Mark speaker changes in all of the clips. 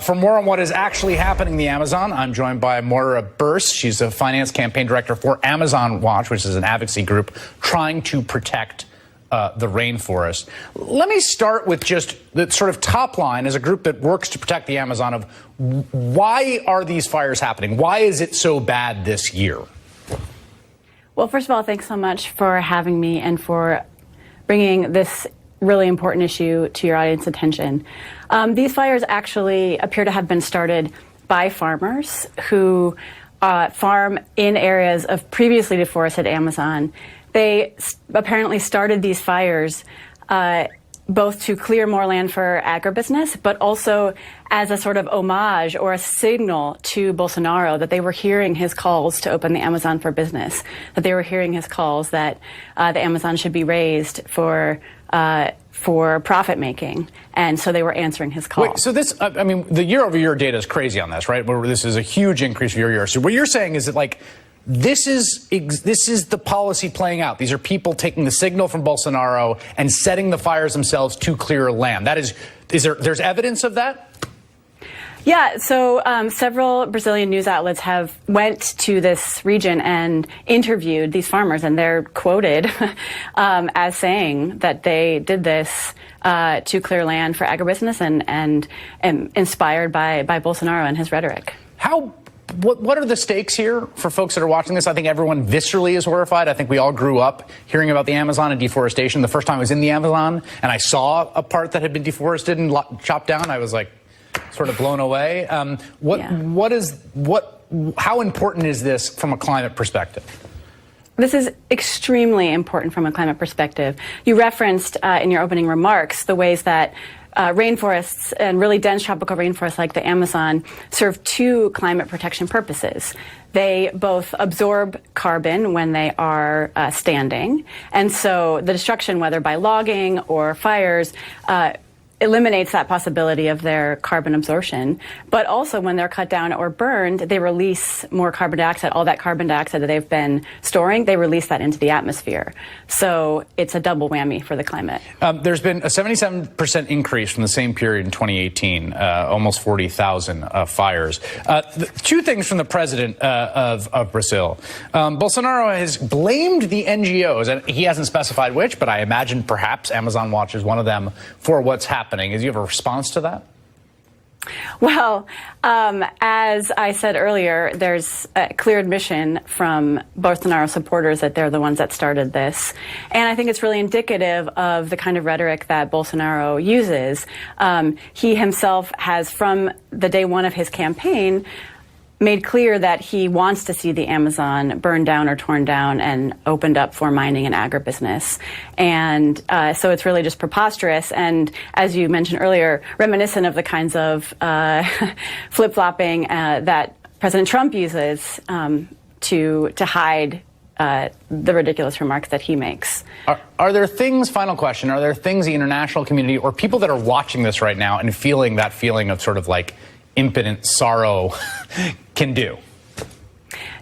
Speaker 1: For more on what is actually happening in the Amazon, I'm joined by Moira Burse. She's a finance campaign director for Amazon Watch, which is an advocacy group trying to protect the rainforest. Let me start with just the sort of top line as a group that works to protect the Amazon of why are these fires happening? Why is it so bad this year?
Speaker 2: Well, first of all, thanks so much for having me and for bringing this really important issue to your audience attention. These fires actually appear to have been started by farmers who farm in areas of previously deforested Amazon. They apparently started these fires both to clear more land for agribusiness, but also as a sort of homage or a signal to Bolsonaro that they were hearing his calls to open the Amazon for business, that they were hearing his calls that the Amazon should be raised for profit making. And so they were answering his call.
Speaker 1: Wait, so this, I mean, the year-over-year data is crazy on this, right? Where this is a huge increase year-over-year. So what you're saying is that, like, this is the policy playing out. These are people taking the signal from Bolsonaro and setting the fires themselves to clear land. That is there's evidence of that?
Speaker 2: Yeah, so several Brazilian news outlets have went to this region and interviewed these farmers, and they're quoted as saying that they did this to clear land for agribusiness and inspired by Bolsonaro and his rhetoric.
Speaker 1: What are the stakes here for folks that are watching this? I think everyone viscerally is horrified. I think we all grew up hearing about the Amazon and deforestation. The first time I was in the Amazon and I saw a part that had been deforested and chopped down, I was like sort of blown away. How important is this from a climate perspective?
Speaker 2: This is extremely important from a climate perspective. You referenced in your opening remarks the ways that rainforests and really dense tropical rainforests like the Amazon serve two climate protection purposes. They both absorb carbon when they are standing, and so the destruction, whether by logging or fires, eliminates that possibility of their carbon absorption. But also when they're cut down or burned, they release more carbon dioxide. All that carbon dioxide that they've been storing, they release that into the atmosphere. So it's a double whammy for the climate.
Speaker 1: There's been a 77% increase from the same period in 2018, almost 40,000 fires. Two things from the president of Brazil. Bolsonaro has blamed the NGOs, and he hasn't specified which, but I imagine perhaps Amazon Watch is one of them, for what's happening. Do you have a response to that?
Speaker 2: Well, as I said earlier, there's a clear admission from Bolsonaro supporters that they're the ones that started this. And I think it's really indicative of the kind of rhetoric that Bolsonaro uses. He himself has, from the day one of his campaign, made clear that he wants to see the Amazon burned down or torn down and opened up for mining and agribusiness. And so it's really just preposterous. And as you mentioned earlier, reminiscent of the kinds of flip-flopping that President Trump uses to hide the ridiculous remarks that he makes.
Speaker 1: Are there things, final question, are there things the international community or people that are watching this right now and feeling that feeling of sort of like impotent sorrow can do?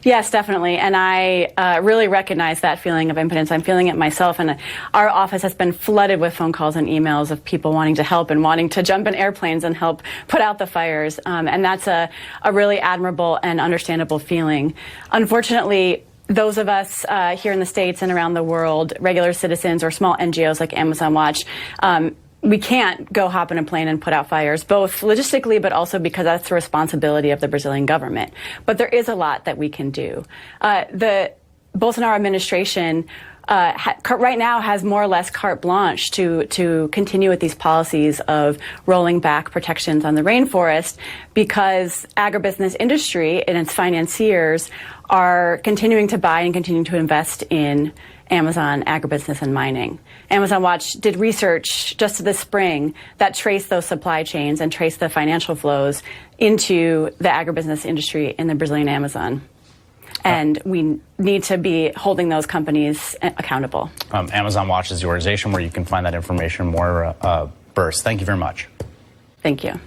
Speaker 2: Yes, definitely. And I really recognize that feeling of impotence. I'm feeling it myself. And our office has been flooded with phone calls and emails of people wanting to help and wanting to jump in airplanes and help put out the fires. And that's a really admirable and understandable feeling. Unfortunately, those of us here in the States and around the world, regular citizens or small NGOs like Amazon Watch, we can't go hop in a plane and put out fires, both logistically, but also because that's the responsibility of the Brazilian government. But there is a lot that we can do. The Bolsonaro administration right now has more or less carte blanche to continue with these policies of rolling back protections on the rainforest because agribusiness industry and its financiers are continuing to buy and continuing to invest in Amazon agribusiness and mining. Amazon Watch did research just this spring that traced those supply chains and traced the financial flows into the agribusiness industry in the Brazilian Amazon. And we need to be holding those companies accountable.
Speaker 1: Amazon Watch is the organization where you can find that information. Moira Burse, thank you very much.
Speaker 2: Thank you.